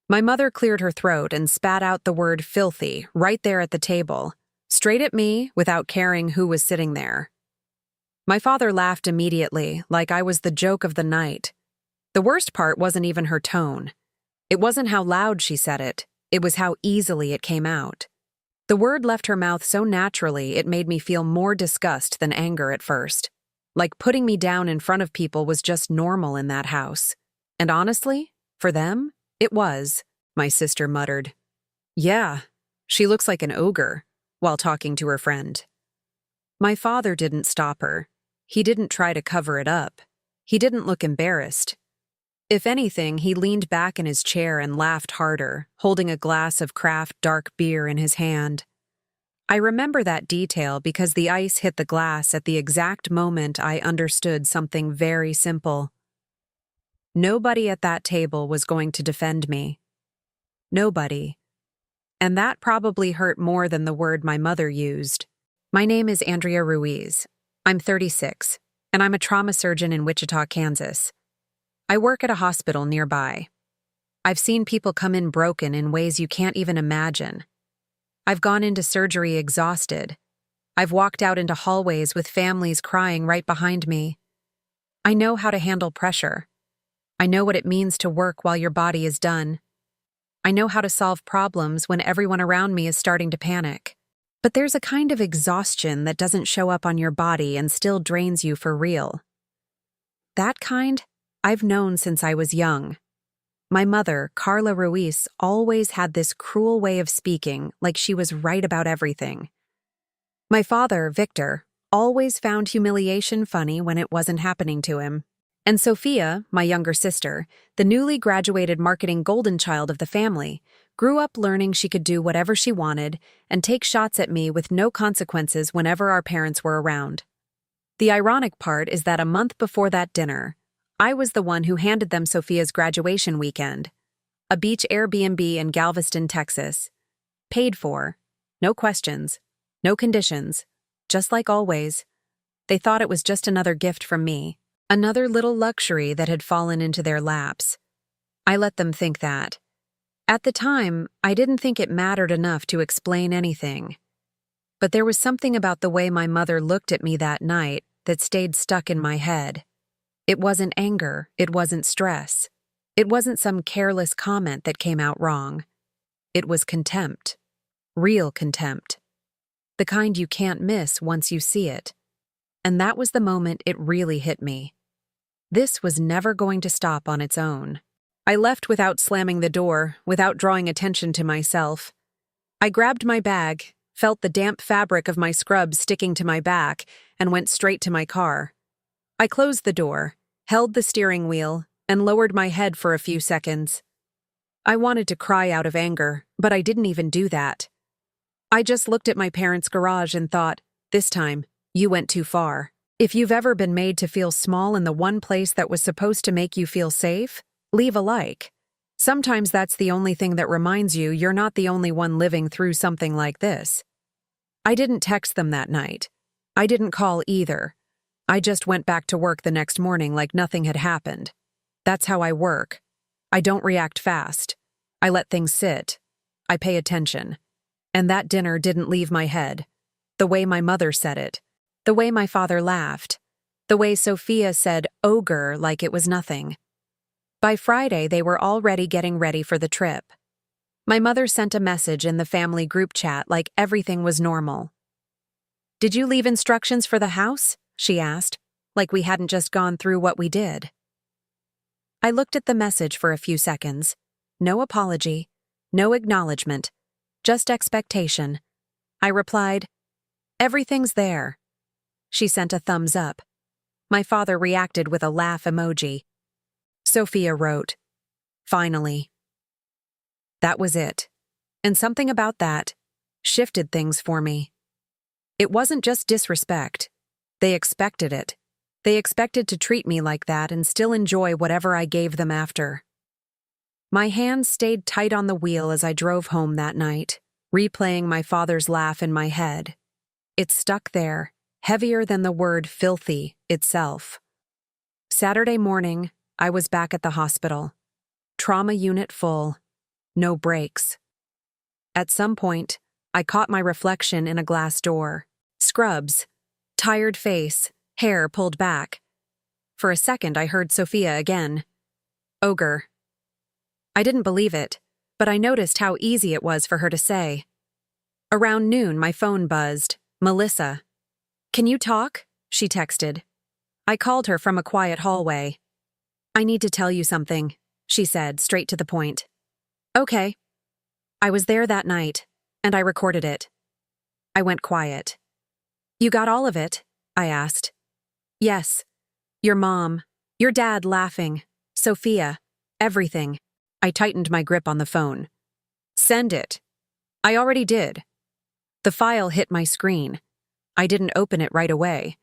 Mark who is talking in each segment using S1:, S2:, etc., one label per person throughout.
S1: My mother cleared her throat and spat out the word filthy right there at the table, straight at me without caring who was sitting there. My father laughed immediately, like I was the joke of the night. The worst part wasn't even her tone. It wasn't how loud she said it was how easily it came out. The word left her mouth so naturally it made me feel more disgust than anger at first. Like putting me down in front of people was just normal in that house. And honestly, for them, it was, my sister muttered. Yeah, she looks like an ogre, while talking to her friend. My father didn't stop her. He didn't try to cover it up. He didn't look embarrassed. If anything, he leaned back in his chair and laughed harder, holding a glass of craft dark beer in his hand. I remember that detail because the ice hit the glass at the exact moment I understood something very simple. Nobody at that table was going to defend me. Nobody. And that probably hurt more than the word my mother used. My name is Andrea Ruiz. I'm 36, and I'm a trauma surgeon in Wichita, Kansas. I work at a hospital nearby. I've seen people come in broken in ways you can't even imagine. I've gone into surgery exhausted. I've walked out into hallways with families crying right behind me. I know how to handle pressure. I know what it means to work while your body is done. I know how to solve problems when everyone around me is starting to panic. But there's a kind of exhaustion that doesn't show up on your body and still drains you for real. That kind, I've known since I was young. My mother, Carla Ruiz, always had this cruel way of speaking, like she was right about everything. My father, Victor, always found humiliation funny when it wasn't happening to him. And Sophia, my younger sister, the newly graduated marketing golden child of the family, grew up learning she could do whatever she wanted and take shots at me with no consequences whenever our parents were around. The ironic part is that a month before that dinner, I was the one who handed them Sophia's graduation weekend, a beach Airbnb in Galveston, Texas. Paid for, no questions, no conditions, just like always. They thought it was just another gift from me, another little luxury that had fallen into their laps. I let them think that. At the time, I didn't think it mattered enough to explain anything. But there was something about the way my mother looked at me that night that stayed stuck in my head. It wasn't anger, it wasn't stress. It wasn't some careless comment that came out wrong. It was contempt. Real contempt. The kind you can't miss once you see it. And that was the moment it really hit me. This was never going to stop on its own. I left without slamming the door, without drawing attention to myself. I grabbed my bag, felt the damp fabric of my scrubs sticking to my back, and went straight to my car. I closed the door, held the steering wheel, and lowered my head for a few seconds. I wanted to cry out of anger, but I didn't even do that. I just looked at my parents' garage and thought, this time, you went too far. If you've ever been made to feel small in the one place that was supposed to make you feel safe, leave a like. Sometimes that's the only thing that reminds you you're not the only one living through something like this. I didn't text them that night. I didn't call either. I just went back to work the next morning like nothing had happened. That's how I work. I don't react fast. I let things sit. I pay attention. And that dinner didn't leave my head. The way my mother said it. The way my father laughed. The way Sophia said ogre like it was nothing. By Friday, they were already getting ready for the trip. My mother sent a message in the family group chat like everything was normal. Did you leave instructions for the house? She asked, like we hadn't just gone through what we did. I looked at the message for a few seconds. No apology, no acknowledgement, just expectation. I replied, everything's there. She sent a thumbs up. My father reacted with a laugh emoji. Sophia wrote, finally. That was it. And something about that shifted things for me. It wasn't just disrespect. They expected it. They expected to treat me like that and still enjoy whatever I gave them after. My hands stayed tight on the wheel as I drove home that night, replaying my father's laugh in my head. It stuck there, heavier than the word filthy itself. Saturday morning, I was back at the hospital. Trauma unit full. no brakes. At some point, I caught my reflection in a glass door. Scrubs, tired face, hair pulled back. For a second, I heard Sophia again. Ogre. I didn't believe it, but I noticed how easy it was for her to say. Around noon, my phone buzzed. Melissa. Can you talk? She texted. I called her from a quiet hallway. I need to tell you something, she said, straight to the point. Okay. I was there that night, and I recorded it. I went quiet. You got all of it? I asked. Yes. Your mom, your dad laughing, Sophia, everything. I tightened my grip on the phone. Send it. I already did. The file hit my screen. I didn't open it right away,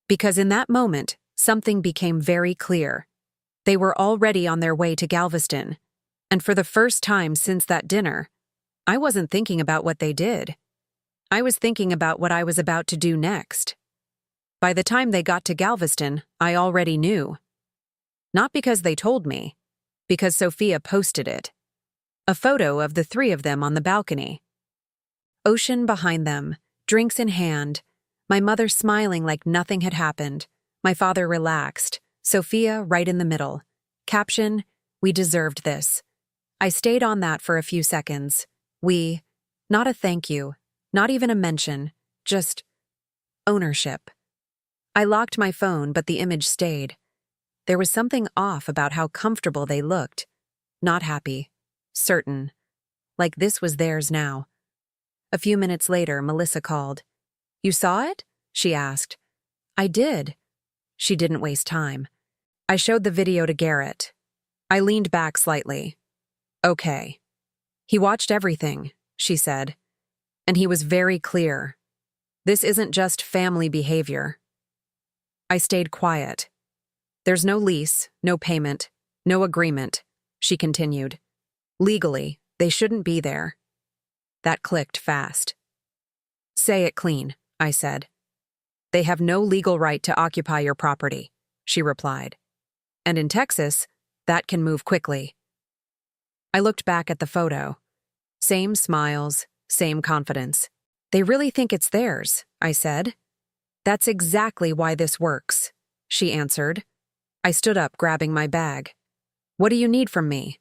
S1: because in that moment, something became very clear. They were already on their way to Galveston, and for the first time since that dinner, I wasn't thinking about what they did. I was thinking about what I was about to do next. By the time they got to Galveston, I already knew. Not because they told me, because Sophia posted it. A photo of the three of them on the balcony. Ocean behind them, drinks in hand, my mother smiling like nothing had happened, my father relaxed, Sophia right in the middle. Caption, we deserved this. I stayed on that for a few seconds. We, not a thank you, not even a mention, just ownership. I locked my phone, but the image stayed. There was something off about how comfortable they looked. Not happy. Certain. Like this was theirs now. A few minutes later, Melissa called. You saw it? She asked. I did. She didn't waste time. I showed the video to Garrett. I leaned back slightly. Okay. He watched everything, she said. And he was very clear. This isn't just family behavior. I stayed quiet. There's no lease, no payment, no agreement, she continued. Legally, they shouldn't be there. That clicked fast. Say it clean, I said. They have no legal right to occupy your property, she replied. And in Texas, that can move quickly. I looked back at the photo. Same smiles, same confidence. They really think it's theirs, I said. That's exactly why this works, she answered. I stood up, grabbing my bag. What do you need from me?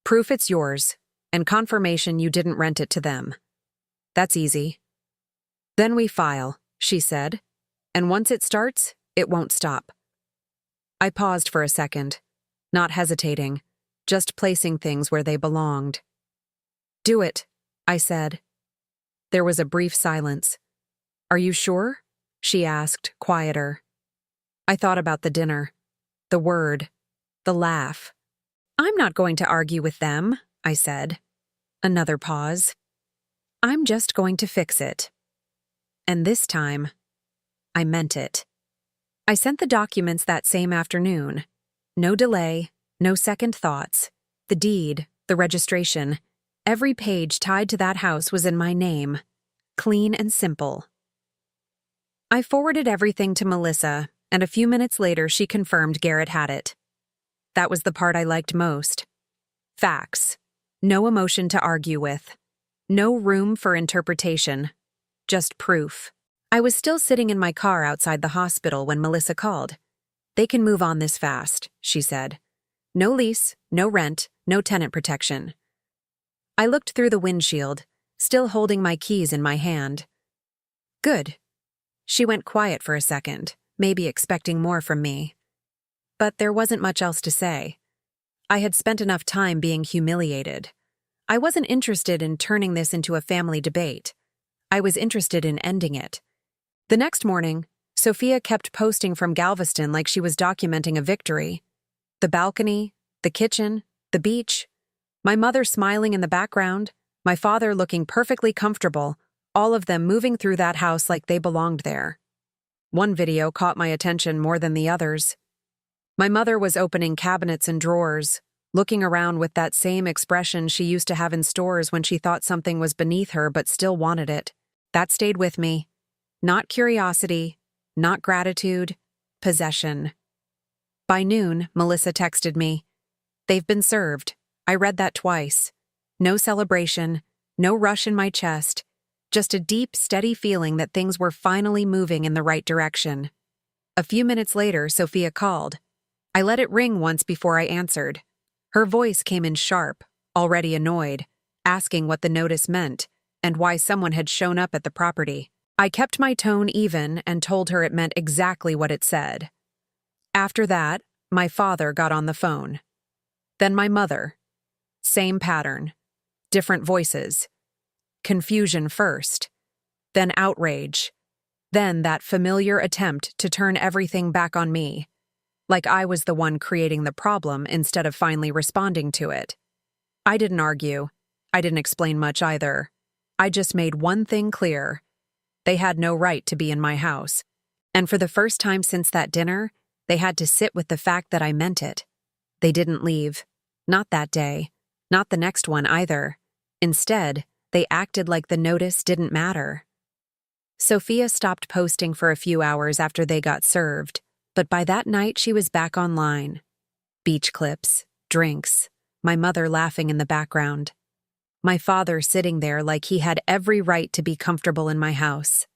S1: Proof it's yours, and confirmation you didn't rent it to them. That's easy. Then we file, she said, and once it starts, it won't stop. I paused for a second, not hesitating, just placing things where they belonged. Do it, I said. There was a brief silence. Are you sure? She asked, quieter. I thought about the dinner, the word, the laugh. I'm not going to argue with them, I said. Another pause. I'm just going to fix it. And this time, I meant it. I sent the documents that same afternoon. No delay, no second thoughts. The deed, the registration, every page tied to that house was in my name. Clean and simple. I forwarded everything to Melissa, and a few minutes later she confirmed Garrett had it. That was the part I liked most. Facts. No emotion to argue with. No room for interpretation. Just proof. I was still sitting in my car outside the hospital when Melissa called. They can move on this fast, she said. No lease, no rent, no tenant protection. I looked through the windshield, still holding my keys in my hand. Good. She went quiet for a second, maybe expecting more from me. But there wasn't much else to say. I had spent enough time being humiliated. I wasn't interested in turning this into a family debate. I was interested in ending it. The next morning, Sophia kept posting from Galveston like she was documenting a victory. The balcony, the kitchen, the beach, my mother smiling in the background, my father looking perfectly comfortable, all of them moving through that house like they belonged there. One video caught my attention more than the others. My mother was opening cabinets and drawers, looking around with that same expression she used to have in stores when she thought something was beneath her but still wanted it. That stayed with me. Not curiosity, not gratitude, possession. By noon, Melissa texted me. They've been served. I read that twice. No celebration, no rush in my chest, just a deep, steady feeling that things were finally moving in the right direction. A few minutes later, Sophia called. I let it ring once before I answered. Her voice came in sharp, already annoyed, asking what the notice meant and why someone had shown up at the property. I kept my tone even and told her it meant exactly what it said. After that, my father got on the phone. Then my mother. Same pattern. Different voices. Confusion first. Then outrage. Then that familiar attempt to turn everything back on me. Like I was the one creating the problem instead of finally responding to it. I didn't argue. I didn't explain much either. I just made one thing clear. They had no right to be in my house. And for the first time since that dinner, they had to sit with the fact that I meant it. They didn't leave. Not that day. Not the next one either. Instead, they acted like the notice didn't matter. Sophia stopped posting for a few hours after they got served, but by that night she was back online. Beach clips, drinks, my mother laughing in the background. My father sitting there like he had every right to be comfortable in my house.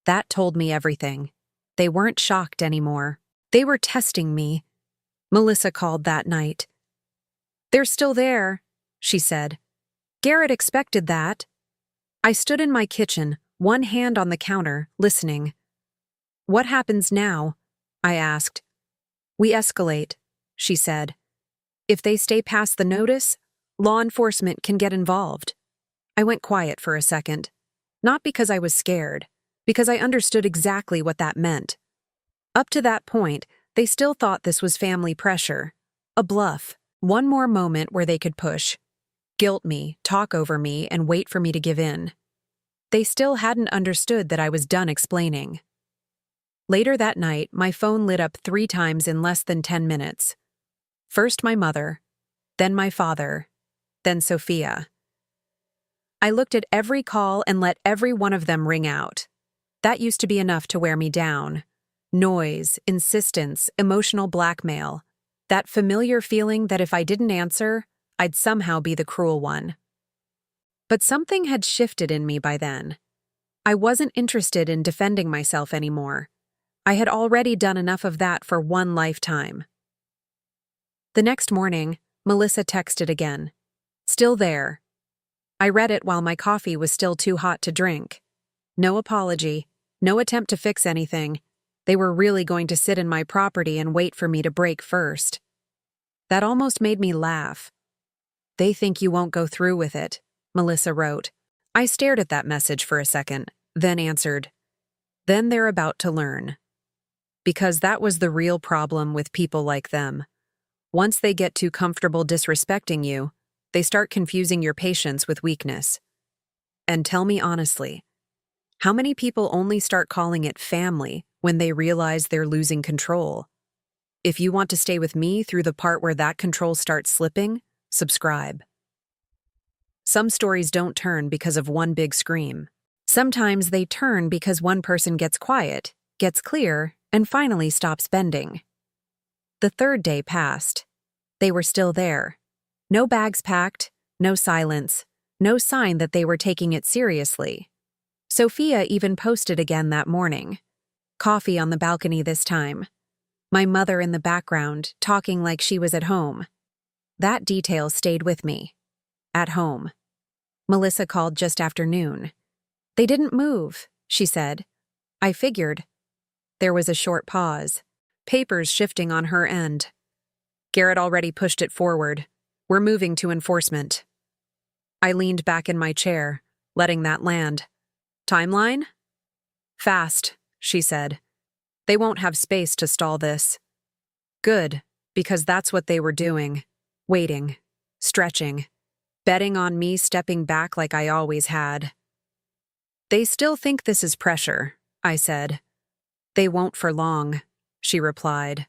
S1: That told me everything. They weren't shocked anymore. They were testing me. Melissa called that night. "They're still there," she said. "Garrett expected that." I stood in my kitchen, one hand on the counter, listening. "What happens now?" I asked. "We escalate," she said. "If they stay past the notice, law enforcement can get involved." I went quiet for a second. Not because I was scared, because I understood exactly what that meant. Up to that point, they still thought this was family pressure. A bluff. One more moment where they could push. Guilt me, talk over me, and wait for me to give in. They still hadn't understood that I was done explaining. Later that night, my phone lit up 3 times in less than 10 minutes. First my mother, then my father, then Sophia. I looked at every call and let every one of them ring out. That used to be enough to wear me down. Noise, insistence, emotional blackmail. That familiar feeling that if I didn't answer, I'd somehow be the cruel one. But something had shifted in me by then. I wasn't interested in defending myself anymore. I had already done enough of that for one lifetime. The next morning, Melissa texted again. Still there. I read it while my coffee was still too hot to drink. No apology, no attempt to fix anything. They were really going to sit in my property and wait for me to break first. That almost made me laugh. "They think you won't go through with it," Melissa wrote. I stared at that message for a second, then answered, "Then they're about to learn." Because that was the real problem with people like them. Once they get too comfortable disrespecting you, they start confusing your patience with weakness. And tell me honestly, how many people only start calling it family when they realize they're losing control? If you want to stay with me through the part where that control starts slipping, subscribe. Some stories don't turn because of one big scream. Sometimes they turn because one person gets quiet, gets clear, and finally stops bending. The 3rd day passed. They were still there. No bags packed, no silence, no sign that they were taking it seriously. Sophia even posted again that morning. Coffee on the balcony this time. My mother in the background, talking like she was at home. That detail stayed with me. At home. Melissa called just after noon. "They didn't move," she said. I figured. There was a short pause. Papers shifting on her end. "Garrett already pushed it forward. We're moving to enforcement." I leaned back in my chair, letting that land. "Timeline?" "Fast," she said. "They won't have space to stall this." Good, because that's what they were doing. Waiting. Stretching. Betting on me stepping back like I always had. "They still think this is pressure," I said. "They won't for long," she replied.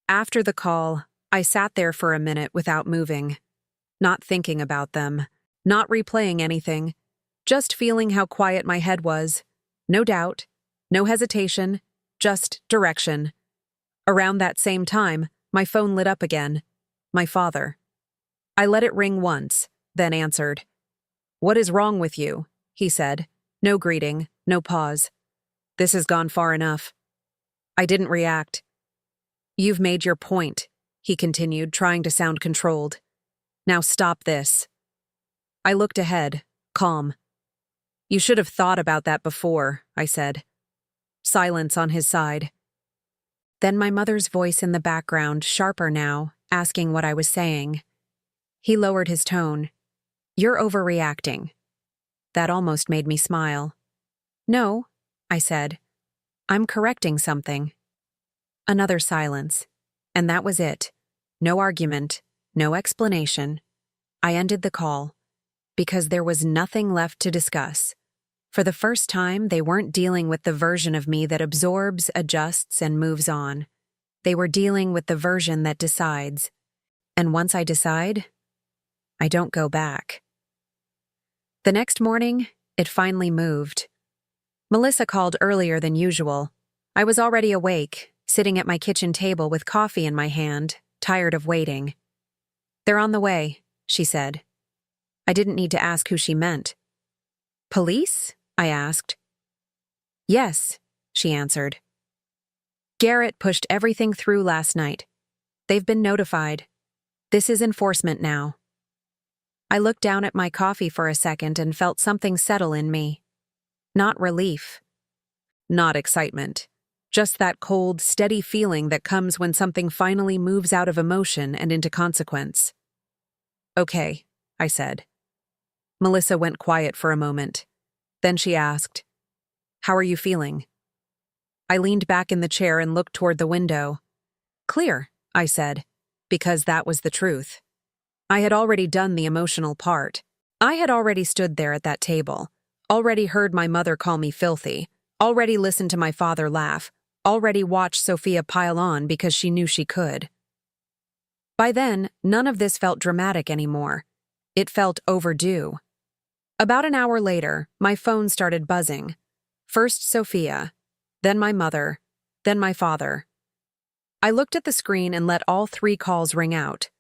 S1: After the call, I sat there for a minute without moving. Not thinking about them. Not replaying anything. Just feeling how quiet my head was. No doubt. No hesitation. Just direction. Around that same time, my phone lit up again. My father. I let it ring once, then answered. "What is wrong with you?" he said. No greeting, no pause. "This has gone far enough." I didn't react. "You've made your point," he continued, trying to sound controlled. "Now stop this." I looked ahead, calm. "You should have thought about that before," I said. Silence on his side. Then my mother's voice in the background, sharper now, asking what I was saying. He lowered his tone. "You're overreacting." That almost made me smile. "No," I said. "I'm correcting something." Another silence. And that was it. No argument, no explanation. I ended the call. Because there was nothing left to discuss. For the first time, they weren't dealing with the version of me that absorbs, adjusts, and moves on. They were dealing with the version that decides. And once I decide, I don't go back. The next morning, it finally moved. Melissa called earlier than usual. I was already awake, sitting at my kitchen table with coffee in my hand, tired of waiting. "They're on the way," she said. I didn't need to ask who she meant. "Police?" I asked. "Yes," she answered. "Garrett pushed everything through last night. They've been notified. This is enforcement now." I looked down at my coffee for a second and felt something settle in me. Not relief. Not excitement. Just that cold, steady feeling that comes when something finally moves out of emotion and into consequence. "Okay," I said. Melissa went quiet for a moment. Then she asked, "How are you feeling?" I leaned back in the chair and looked toward the window. "Clear," I said, because that was the truth. I had already done the emotional part. I had already stood there at that table, already heard my mother call me filthy, already listened to my father laugh, already watched Sophia pile on because she knew she could. By then, none of this felt dramatic anymore. It felt overdue. About an hour later, my phone started buzzing. First Sophia, then my mother, then my father. I looked at the screen and let all 3 calls ring out.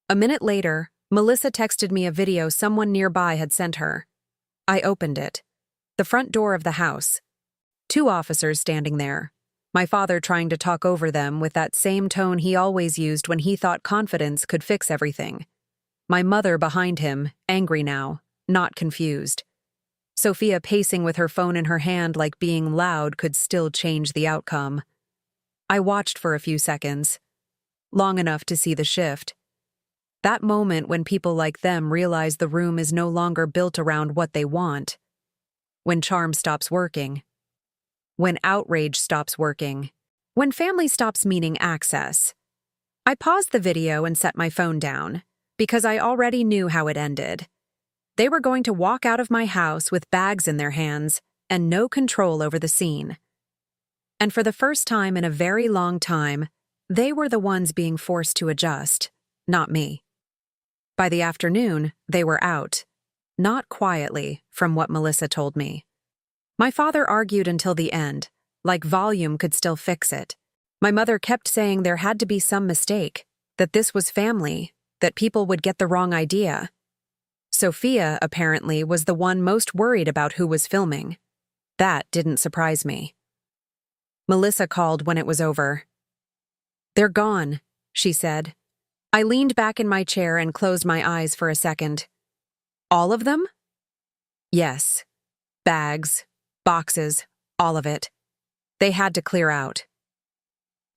S1: A minute later, Melissa texted me a video someone nearby had sent her. I opened it. The front door of the house. 2 officers standing there. My father trying to talk over them with that same tone he always used when he thought confidence could fix everything. My mother behind him, angry now, not confused. Sophia pacing with her phone in her hand like being loud could still change the outcome. I watched for a few seconds. Long enough to see the shift. That moment when people like them realize the room is no longer built around what they want. When charm stops working. When outrage stops working. When family stops meaning access. I paused the video and set my phone down, because I already knew how it ended. They were going to walk out of my house with bags in their hands and no control over the scene. And for the first time in a very long time, they were the ones being forced to adjust, not me. By the afternoon, they were out. Not quietly, from what Melissa told me. My father argued until the end, like volume could still fix it. My mother kept saying there had to be some mistake, that this was family, that people would get the wrong idea. Sophia, apparently, was the one most worried about who was filming. That didn't surprise me. Melissa called when it was over. "They're gone," she said. I leaned back in my chair and closed my eyes for a second. "All of them?" "Yes. Bags, boxes, all of it. They had to clear out."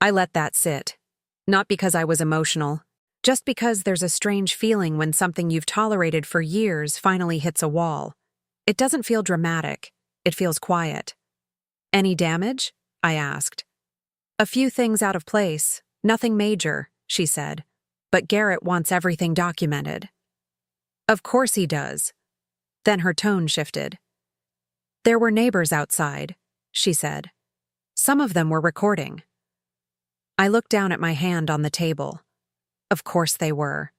S1: I let that sit. Not because I was emotional, just because there's a strange feeling when something you've tolerated for years finally hits a wall. It doesn't feel dramatic. It feels quiet. "Any damage?" I asked. "A few things out of place. Nothing major," she said. "But Garrett wants everything documented." "Of course he does." Then her tone shifted. "There were neighbors outside," she said. "Some of them were recording." I looked down at my hand on the table. Of course they were.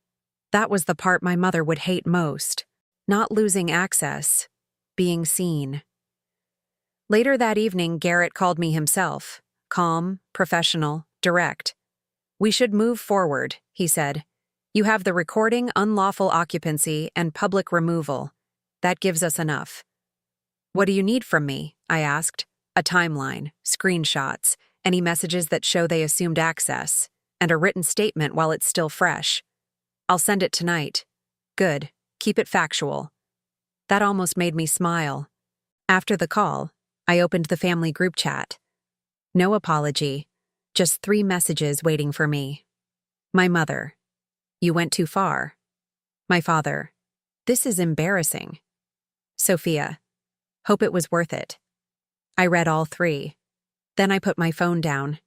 S1: That was the part my mother would hate most. Not losing access. Being seen. Later that evening, Garrett called me himself. Calm, professional, direct. "We should move forward," he said. You have the recording, unlawful occupancy, and public removal. That gives us enough. What do you need from me? I asked. A timeline, screenshots, any messages that show they assumed access, and a written statement while it's still fresh. I'll send it tonight. Good. Keep it factual. That almost made me smile. After the call, I opened the family group chat. No apology, just 3 messages waiting for me. My mother, you went too far. My father, this is embarrassing. Sophia, hope it was worth it. I read all 3. Then I put my phone down,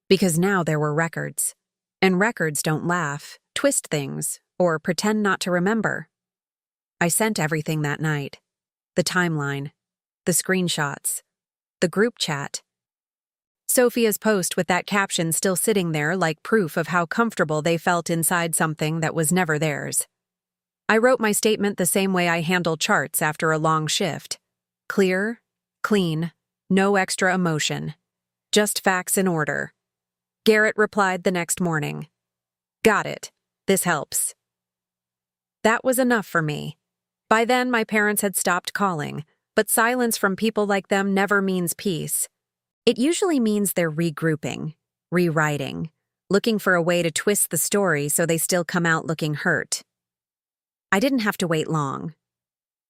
S1: because now there were records. And records don't laugh, twist things, or pretend not to remember. I sent everything that night. The timeline, the screenshots, the group chat. Sophia's post with that caption still sitting there like proof of how comfortable they felt inside something that was never theirs. I wrote my statement the same way I handle charts after a long shift. Clear, clean, no extra emotion. Just facts in order. Garrett replied the next morning. Got it. This helps. That was enough for me. By then, my parents had stopped calling, but silence from people like them never means peace. It usually means they're regrouping, rewriting, looking for a way to twist the story so they still come out looking hurt. I didn't have to wait long.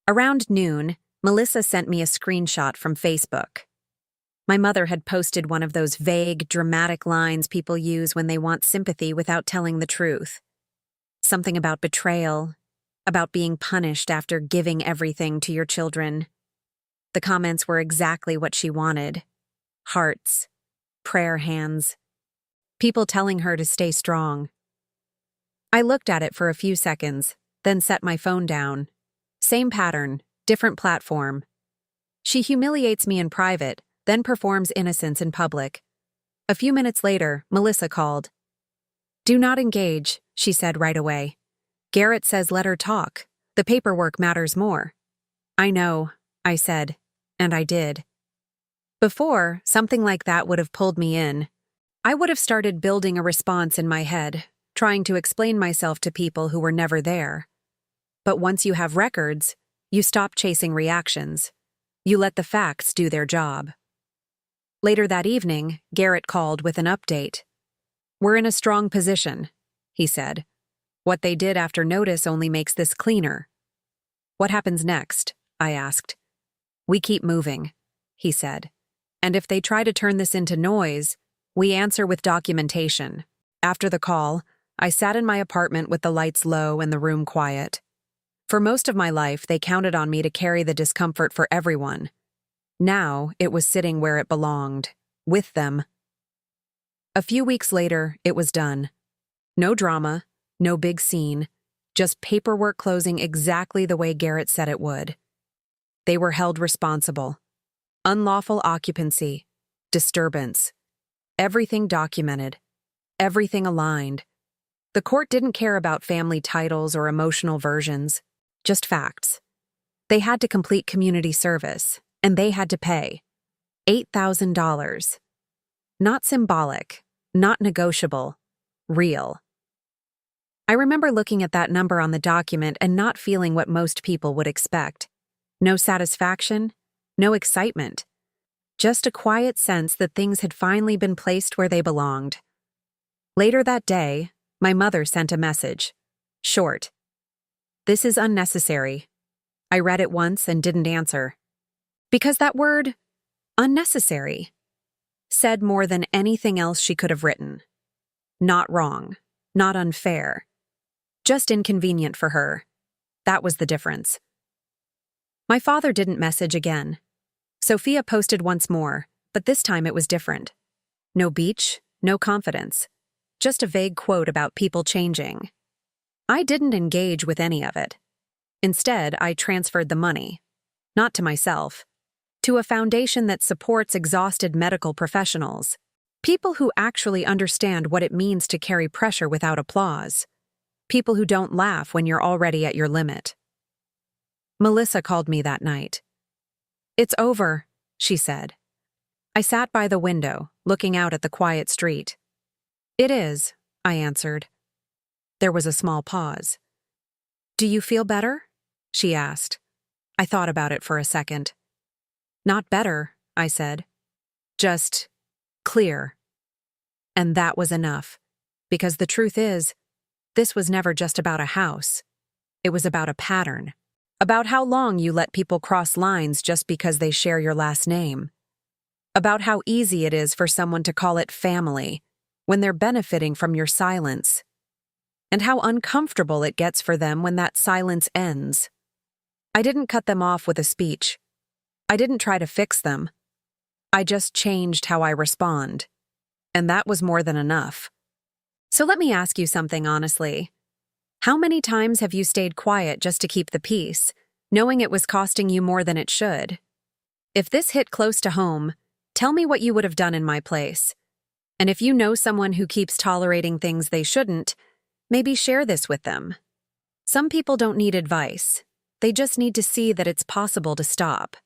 S1: Around noon, Melissa sent me a screenshot from Facebook. My mother had posted one of those vague, dramatic lines people use when they want sympathy without telling the truth. Something about betrayal, about being punished after giving everything to your children. The comments were exactly what she wanted. Hearts, prayer hands, people telling her to stay strong. I looked at it for a few seconds, then set my phone down. Same pattern, different platform. She humiliates me in private, then performs innocence in public. A few minutes later, Melissa called. Do not engage, she said right away. Garrett says let her talk. The paperwork matters more. I know, I said, and I did. Before, something like that would have pulled me in. I would have started building a response in my head, trying to explain myself to people who were never there. But once you have records, you stop chasing reactions. You let the facts do their job. Later that evening, Garrett called with an update. We're in a strong position, he said. What they did after notice only makes this cleaner. What happens next? I asked. We keep moving, he said. And if they try to turn this into noise, we answer with documentation. After the call, I sat in my apartment with the lights low and the room quiet. For most of my life, they counted on me to carry the discomfort for everyone. Now, it was sitting where it belonged, with them. A few weeks later, it was done. No drama, no big scene, just paperwork closing exactly the way Garrett said it would. They were held responsible. Unlawful occupancy, disturbance, everything documented, everything aligned. The court didn't care about family titles or emotional versions, just facts. They had to complete community service, and they had to pay. $8,000. Not symbolic, not negotiable, real. I remember looking at that number on the document and not feeling what most people would expect. No satisfaction, no excitement. Just a quiet sense that things had finally been placed where they belonged. Later that day, my mother sent a message. Short. This is unnecessary. I read it once and didn't answer. Because that word, unnecessary, said more than anything else she could have written. Not wrong, not unfair. Just inconvenient for her. That was the difference. My father didn't message again. Sophia posted once more, but this time it was different. No beach, no confidence. Just a vague quote about people changing. I didn't engage with any of it. Instead, I transferred the money. Not to myself. To a foundation that supports exhausted medical professionals. People who actually understand what it means to carry pressure without applause. People who don't laugh when you're already at your limit. Melissa called me that night. It's over, she said. I sat by the window, looking out at the quiet street. It is, I answered. There was a small pause. "Do you feel better?" she asked. I thought about it for a second. "Not better," I said. "Just clear." And that was enough. Because the truth is, this was never just about a house. It was about a pattern. About how long you let people cross lines just because they share your last name. About how easy it is for someone to call it family when they're benefiting from your silence. And how uncomfortable it gets for them when that silence ends. I didn't cut them off with a speech. I didn't try to fix them. I just changed how I respond. And that was more than enough. So let me ask you something honestly. How many times have you stayed quiet just to keep the peace, knowing it was costing you more than it should? If this hit close to home, tell me what you would have done in my place. And if you know someone who keeps tolerating things they shouldn't, maybe share this with them. Some people don't need advice. They just need to see that it's possible to stop.